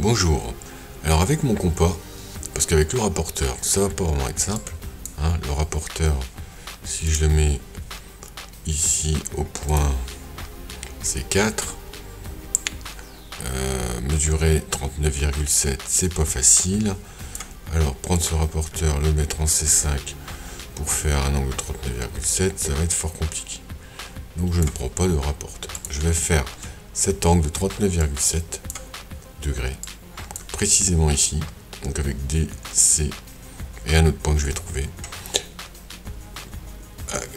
Bonjour. Alors avec mon compas, parce qu'avec le rapporteur, ça va pas vraiment être simple. Hein, le rapporteur, si je le mets ici au point C4, mesurer 39,7, c'est pas facile. Alors prendre ce rapporteur, le mettre en C5 pour faire un angle 39,7, ça va être fort compliqué. Donc je ne prends pas de rapporteur. Je vais faire cet angle de 39,7 degrés, précisément ici, donc avec D, C et un autre point que je vais trouver,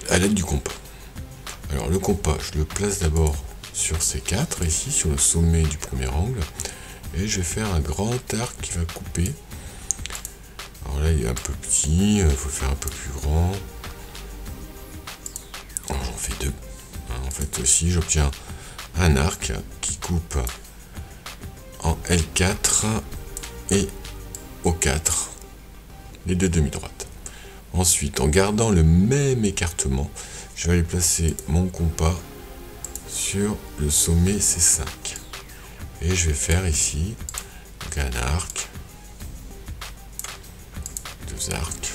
à l'aide du compas. Alors le compas, je le place d'abord sur C4, ici, sur le sommet du premier angle, et je vais faire un grand arc qui va couper. Alors là, il est un peu petit, il faut faire un peu plus grand. Alors j'en fais deux. En fait, aussi, j'obtiens un arc qui coupe en L4 et O4, les deux demi-droites. Ensuite, en gardant le même écartement, je vais aller placer mon compas sur le sommet C5. Et je vais faire ici donc un arc, deux arcs.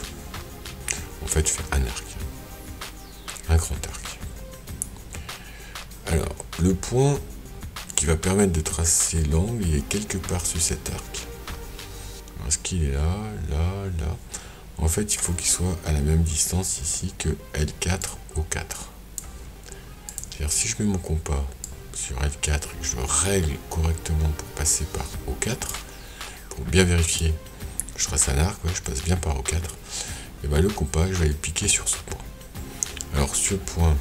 En fait, je fais un arc, un grand arc. Alors, le point qui va permettre de tracer l'angle, il est quelque part sur cet arc. Est-ce qu'il est là, là, là? En fait, il faut qu'il soit à la même distance ici que L4, O4. C'est-à-dire, si je mets mon compas sur L4 et que je règle correctement pour passer par O4, pour bien vérifier que je trace un arc, ouais, je passe bien par O4, et bien le compas, je vais le piquer sur ce point. Alors, ce point,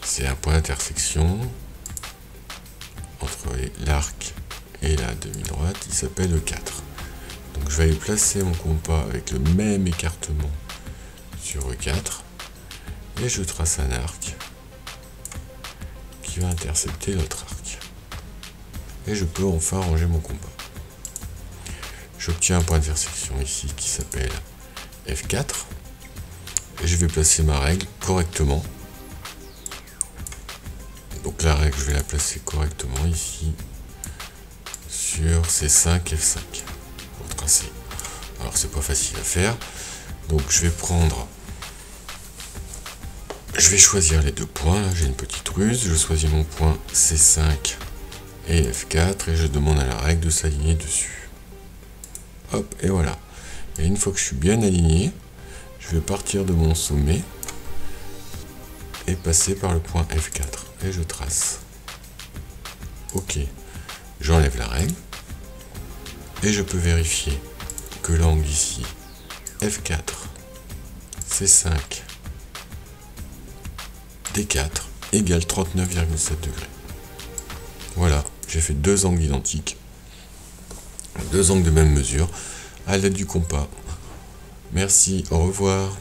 c'est un point d'intersection entre l'arc et la demi-droite, il s'appelle E4. Donc je vais aller placer mon compas avec le même écartement sur E4 et je trace un arc qui va intercepter l'autre arc. Et je peux enfin ranger mon compas. J'obtiens un point d'intersection ici qui s'appelle F4 et je vais placer ma règle correctement. Donc la règle, je vais la placer correctement ici sur C5, F5 pour tracer. Alors c'est pas facile à faire, donc je vais choisir les deux points. Là j'ai une petite ruse, je choisis mon point C5 et F4 et je demande à la règle de s'aligner dessus. Hop, et voilà. Et une fois que je suis bien aligné, je vais partir de mon sommet et passer par le point F4 et je trace. Ok, j'enlève la règle et je peux vérifier que l'angle ici F4, C5, D4 égale 39,7 degrés. Voilà, j'ai fait deux angles identiques, deux angles de même mesure à l'aide du compas. Merci, au revoir.